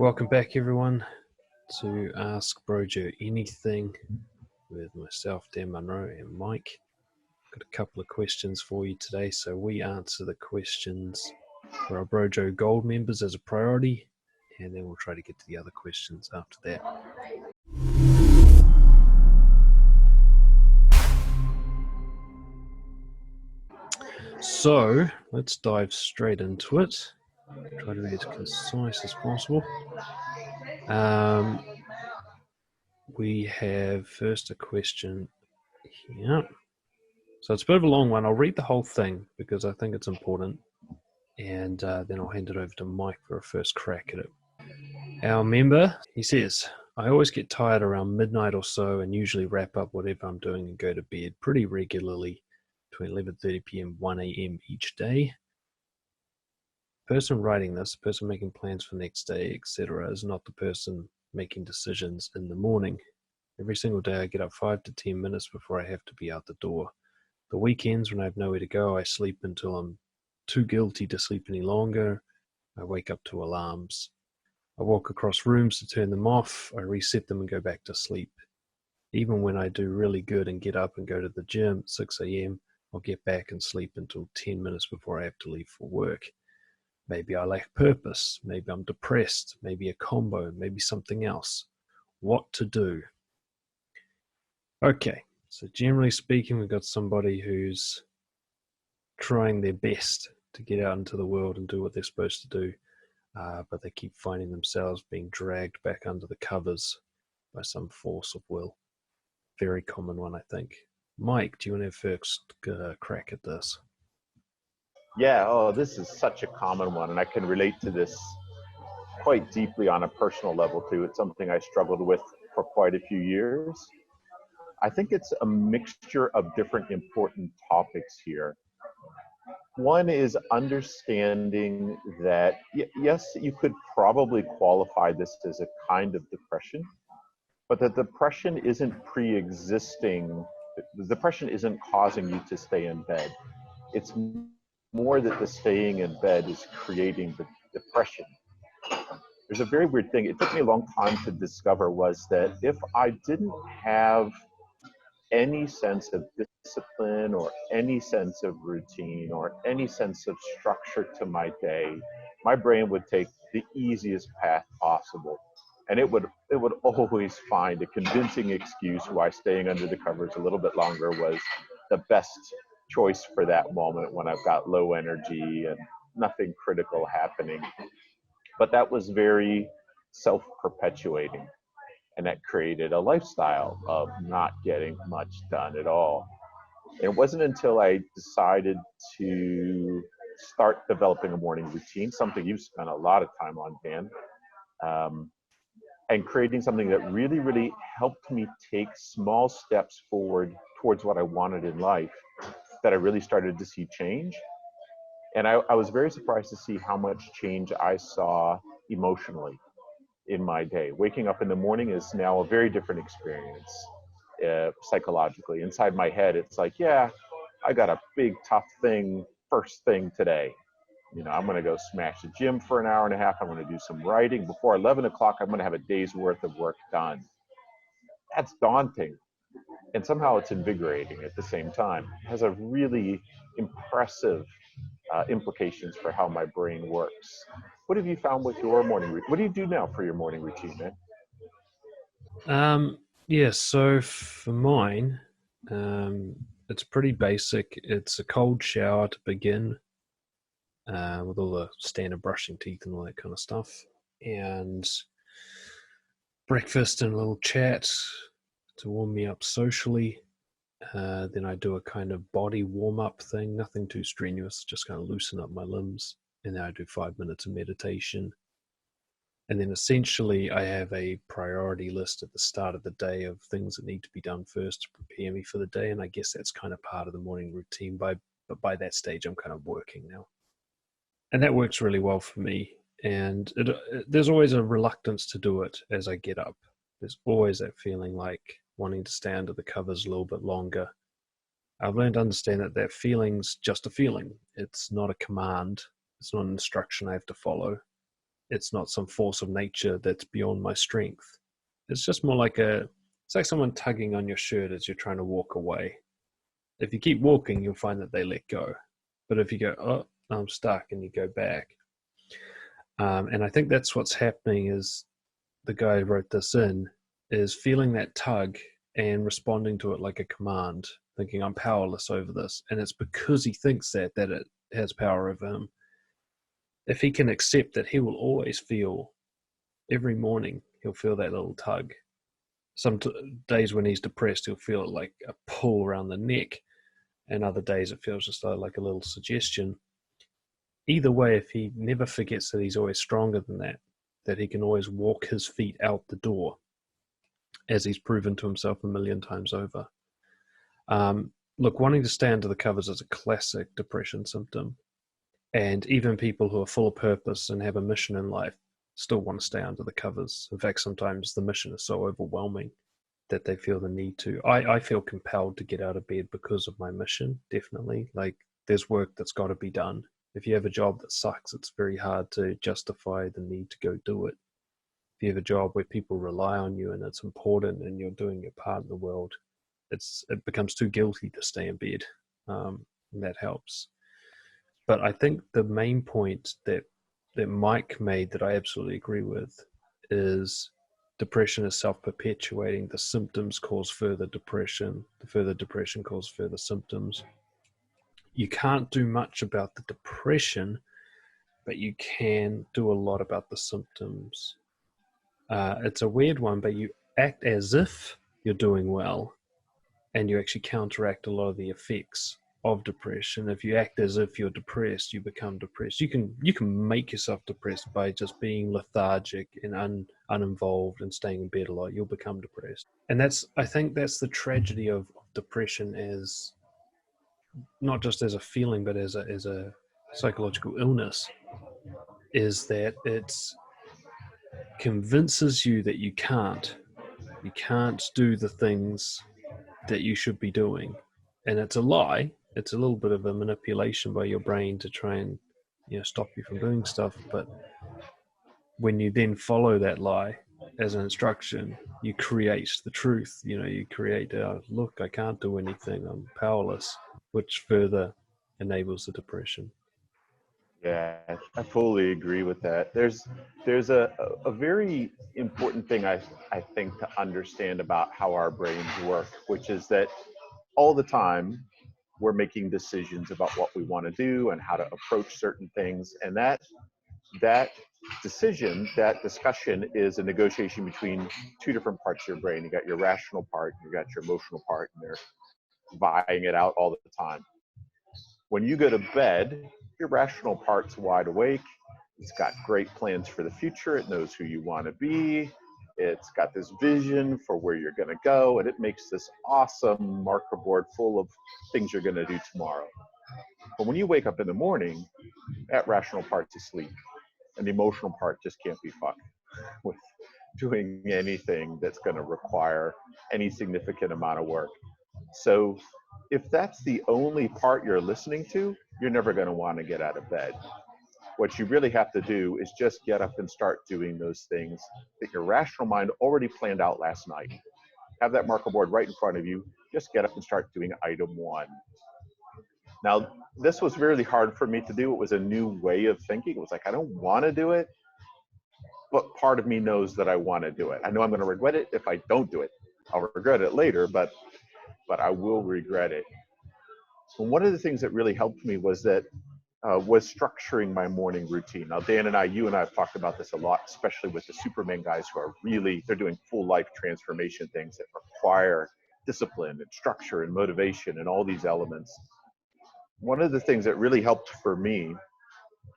Welcome back, everyone, to Ask BROJO Anything with myself, Dan Munro, and Mike. Got a couple of questions for you today, so we answer the questions for our BROJO Gold members as a priority, and then we'll try to get to the other questions after that. So let's dive straight into it. Try to be as concise as possible. We have first a question here. So it's a bit of a long one. I'll read the whole thing because I think it's important, and then I'll hand it over to Mike for a first crack at it. Our member, he says, I always get tired around midnight or so and usually wrap up whatever I'm doing and go to bed pretty regularly between 11:30 p.m. 1 a.m. each day. The person writing this, the person making plans for the next day, etc., is not the person making decisions in the morning. Every single day I get up 5 to 10 minutes before I have to be out the door. The weekends, when I have nowhere to go, I sleep until I'm too guilty to sleep any longer. I wake up to alarms. I walk across rooms to turn them off. I reset them and go back to sleep. Even when I do really good and get up and go to the gym at 6 a.m., I'll get back and sleep until 10 minutes before I have to leave for work. Maybe I lack purpose. Maybe I'm depressed. Maybe a combo. Maybe something else. What to do? Okay. So generally speaking, we've got somebody who's trying their best to get out into the world and do what they're supposed to do, but they keep finding themselves being dragged back under the covers by some force of will. Very common one, I think. Mike, do you want to have first crack at this? Yeah, this is such a common one, and I can relate to this quite deeply on a personal level too. It's something I struggled with for quite a few years. I think it's a mixture of different important topics here. One is understanding that, yes, you could probably qualify this as a kind of depression, but the depression isn't pre-existing. The depression isn't causing you to stay in bed. It's more that the staying in bed is creating the depression. There's a very weird thing. It took me a long time to discover was that if I didn't have any sense of discipline or any sense of routine or any sense of structure to my day, my brain would take the easiest path possible. And it would always find a convincing excuse why staying under the covers a little bit longer was the best choice for that moment when I've got low energy and nothing critical happening. But that was very self-perpetuating. And that created a lifestyle of not getting much done at all. It wasn't until I decided to start developing a morning routine, something you've spent a lot of time on, Dan, and creating something that really, really helped me take small steps forward towards what I wanted in life, that I really started to see change. And I was very surprised to see how much change I saw emotionally in my day. Waking up in the morning is now a very different experience psychologically. Inside my head, it's like, yeah, I got a big, tough thing first thing today. You know, I'm going to go smash the gym for an hour and a half. I'm going to do some writing. Before 11 o'clock, I'm going to have a day's worth of work done. That's daunting. And somehow it's invigorating at the same time. It has a really impressive implications for how my brain works. What have you found with your morning routine? What do you do now for your morning routine, man? Yeah, so for mine, it's pretty basic. It's a cold shower to begin, with all the standard brushing teeth and all that kind of stuff, and breakfast and a little chat to warm me up socially. Then I do a kind of body warm-up thing, nothing too strenuous, just kind of loosen up my limbs. And then I do 5 minutes of meditation. And then essentially I have a priority list at the start of the day of things that need to be done first to prepare me for the day. And I guess that's kind of part of the morning routine. But by that stage, I'm kind of working now. And that works really well for me. And there's always a reluctance to do it as I get up. There's always that feeling like wanting to stay under the covers a little bit longer. I've learned to understand that that feeling's just a feeling. It's not a command. It's not an instruction I have to follow. It's not some force of nature that's beyond my strength. It's just more like it's like someone tugging on your shirt as you're trying to walk away. If you keep walking, you'll find that they let go. But if you go, oh, I'm stuck, and you go back. And I think that's what's happening is the guy who wrote this in is feeling that tug and responding to it like a command, thinking I'm powerless over this. And it's because he thinks that it has power over him. If he can accept that, he will always feel, every morning, he'll feel that little tug. Some days when he's depressed, he'll feel it like a pull around the neck. And other days it feels just like a little suggestion. Either way, if he never forgets that he's always stronger than that he can always walk his feet out the door, as he's proven to himself a million times over. Look, wanting to stay under the covers is a classic depression symptom. And even people who are full of purpose and have a mission in life still want to stay under the covers. In fact, sometimes the mission is so overwhelming that they feel the need to. I feel compelled to get out of bed because of my mission, definitely. Like, there's work that's got to be done. If you have a job that sucks, it's very hard to justify the need to go do it. If you have a job where people rely on you and it's important and you're doing your part in the world, it becomes too guilty to stay in bed. And that helps. But I think the main point that Mike made that I absolutely agree with is depression is self-perpetuating. The symptoms cause further depression. The further depression causes further symptoms. You can't do much about the depression, but you can do a lot about the symptoms. It's a weird one, but you act as if you're doing well, and you actually counteract a lot of the effects of depression. If you act as if you're depressed, you become depressed. You can make yourself depressed by just being lethargic and uninvolved and staying in bed a lot. You'll become depressed, and I think that's the tragedy of depression, as not just as a feeling, but as a psychological illness, is that it convinces you that you can't do the things that you should be doing. And it's a lie. It's a little bit of a manipulation by your brain to try and stop you from doing stuff. But when you then follow that lie as an instruction, you create the truth. You create, look, I can't do anything, I'm powerless, which further enables the depression. Yeah, I fully agree with that. There's a very important thing I think to understand about how our brains work, which is that all the time we're making decisions about what we want to do and how to approach certain things, and that decision, that discussion, is a negotiation between two different parts of your brain. You got your rational part, you got your emotional part, and they're vying it out all the time. When you go to bed, your rational part's wide awake. It's got great plans for the future. It knows who you want to be. It's got this vision for where you're going to go, and it makes this awesome marker board full of things you're going to do tomorrow. But when you wake up in the morning, that rational part's asleep, and the emotional part just can't be fucked with doing anything that's going to require any significant amount of work. So if that's the only part you're listening to, you're never going to want to get out of bed. What you really have to do is just get up and start doing those things that your rational mind already planned out last night. Have that marker board right in front of you. Just get up and start doing item one. Now, this was really hard for me to do. It was a new way of thinking. It was like, I don't want to do it, but part of me knows that I want to do it. I know I'm going to regret it if I don't do it. I'll regret it later, but I will regret it. And one of the things that really helped me was structuring my morning routine. Now, Dan and you and I have talked about this a lot, especially with the Superman guys who are they're doing full life transformation things that require discipline and structure and motivation and all these elements. One of the things that really helped for me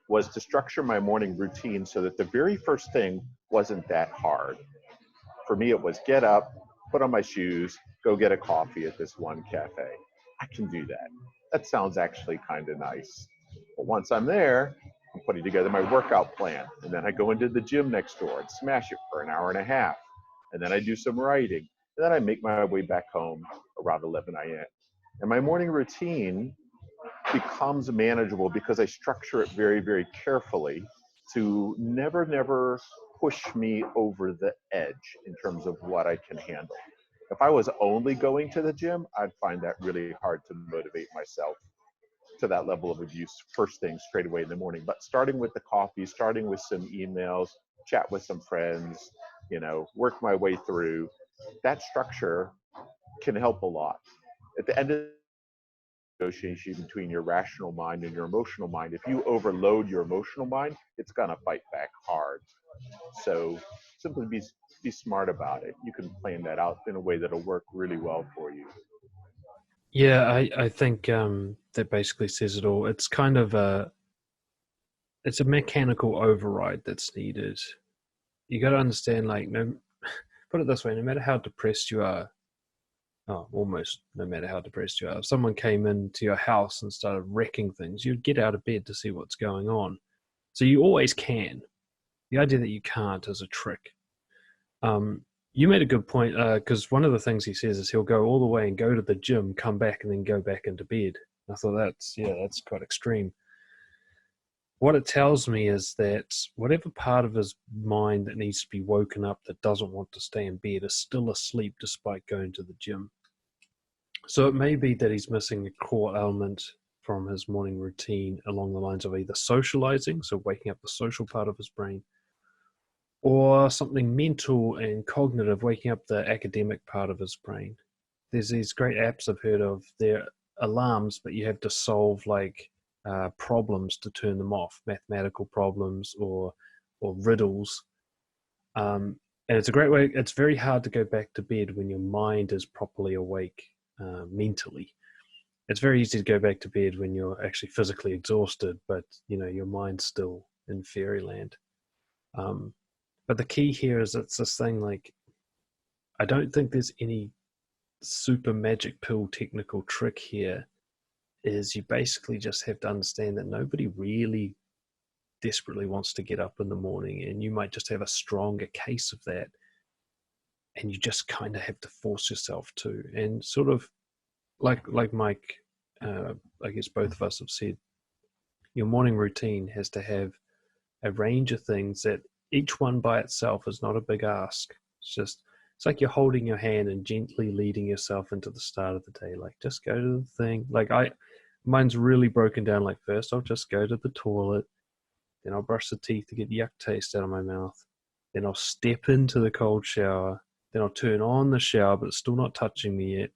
was to structure my morning routine so that the very first thing wasn't that hard. For me, it was get up, put on my shoes, go get a coffee at this one cafe. I can do that. That sounds actually kind of nice. But once I'm there, I'm putting together my workout plan. And then I go into the gym next door and smash it for an hour and a half. And then I do some writing. And then I make my way back home around 11 a.m. And my morning routine becomes manageable because I structure it very, very carefully. to never push me over the edge in terms of what I can handle. If I was only going to the gym, I'd find that really hard to motivate myself to that level of abuse first thing straight away in the morning. But starting with the coffee, starting with some emails, chat with some friends, work my way through, that structure can help a lot. At the end of the negotiation between your rational mind and your emotional mind, if you overload your emotional mind, it's going to fight back hard. So simply be smart about it. You can plan that out in a way that'll work really well for you. Yeah, I think that basically says it all. It's kind of it's a mechanical override that's needed. You got to understand, like, put it this way: no matter how depressed you are, almost no matter how depressed you are, if someone came into your house and started wrecking things, you'd get out of bed to see what's going on. So you always can. The idea that you can't is a trick. You made a good point, because one of the things he says is he'll go all the way and go to the gym, come back, and then go back into bed. I thought that's quite extreme. What it tells me is that whatever part of his mind that needs to be woken up that doesn't want to stay in bed is still asleep despite going to the gym. So it may be that he's missing a core element from his morning routine along the lines of either socializing, so waking up the social part of his brain, or something mental and cognitive, waking up the academic part of his brain. There's these great apps I've heard of. They're alarms, but you have to solve like problems to turn them off, mathematical problems or riddles. And it's a great way. It's very hard to go back to bed when your mind is properly awake mentally. It's very easy to go back to bed when you're actually physically exhausted, but your mind's still in fairyland. But the key here is it's this thing like, I don't think there's any super magic pill technical trick here. Is you basically just have to understand that nobody really desperately wants to get up in the morning, and you might just have a stronger case of that, and you just kind of have to force yourself to. And sort of like Mike, I guess both of us have said, your morning routine has to have a range of things that each one by itself is not a big ask. It's like you're holding your hand and gently leading yourself into the start of the day. Like, just go to the thing. Like mine's really broken down. Like, first I'll just go to the toilet, then I'll brush the teeth to get the yuck taste out of my mouth. Then I'll step into the cold shower. Then I'll turn on the shower, but it's still not touching me yet.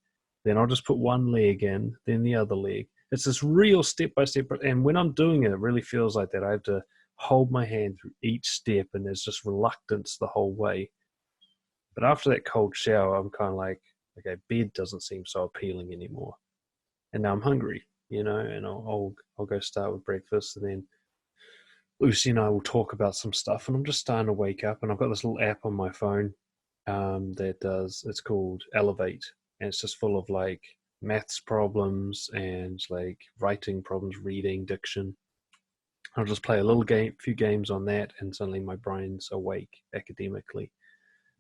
Then I'll just put one leg in, then the other leg. It's this real step-by-step. And when I'm doing it, it really feels like that. I have to hold my hand through each step, and there's just reluctance the whole way. But after that cold shower, I'm kind of like, okay, bed doesn't seem so appealing anymore. And now I'm hungry, and I'll go start with breakfast, and then Lucy and I will talk about some stuff, and I'm just starting to wake up, and I've got this little app on my phone it's called Elevate, and it's just full of like maths problems and like writing problems, reading, diction. I'll just play a few games on that, and suddenly my brain's awake academically.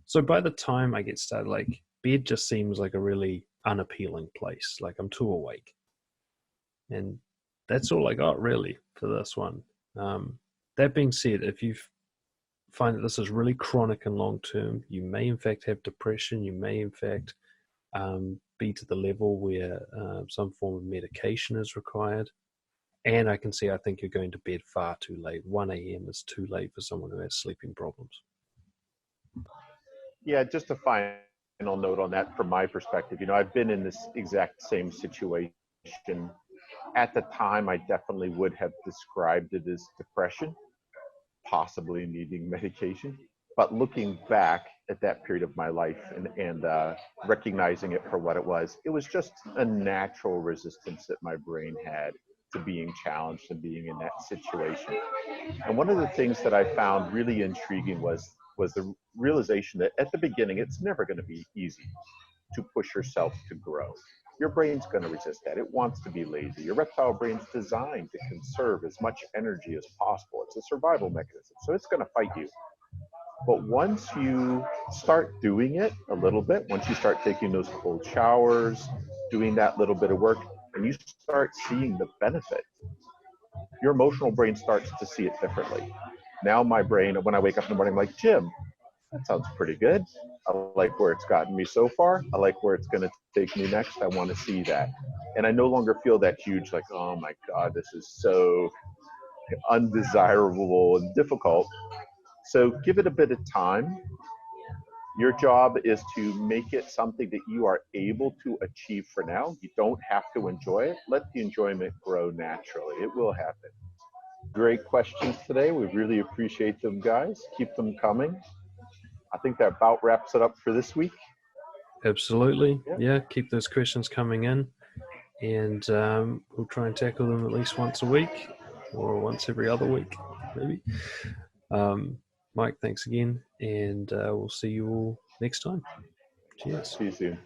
So by the time I get started, like, bed just seems like a really unappealing place. Like, I'm too awake. And that's all I got really for this one. That being said, if you find that this is really chronic and long term, you may in fact have depression. You may in fact be to the level where some form of medication is required. And I think you're going to bed far too late. 1 a.m. is too late for someone who has sleeping problems. Yeah, just a final note on that from my perspective. I've been in this exact same situation. At the time, I definitely would have described it as depression, possibly needing medication. But looking back at that period of my life and recognizing it for what it was just a natural resistance that my brain had to being challenged and being in that situation. And one of the things that I found really intriguing was the realization that at the beginning, it's never going to be easy to push yourself to grow. Your brain's going to resist that. It wants to be lazy. Your reptile brain's designed to conserve as much energy as possible. It's a survival mechanism, so it's going to fight you. But once you start doing it a little bit, once you start taking those cold showers, doing that little bit of work, and you start seeing the benefit, your emotional brain starts to see it differently. Now my brain, when I wake up in the morning, I'm like, Jim, that sounds pretty good. I like where it's gotten me so far. I like where it's going to take me next. I want to see that. And I no longer feel that huge, like, oh my God, this is so undesirable and difficult. So give it a bit of time. Your job is to make it something that you are able to achieve for now. You don't have to enjoy it. Let the enjoyment grow naturally. It will happen. Great questions today. We really appreciate them, guys. Keep them coming. I think that about wraps it up for this week. Absolutely. Yeah, keep those questions coming in, and we'll try and tackle them at least once a week or once every other week, maybe. Mike, thanks again, and we'll see you all next time. Cheers. See you soon.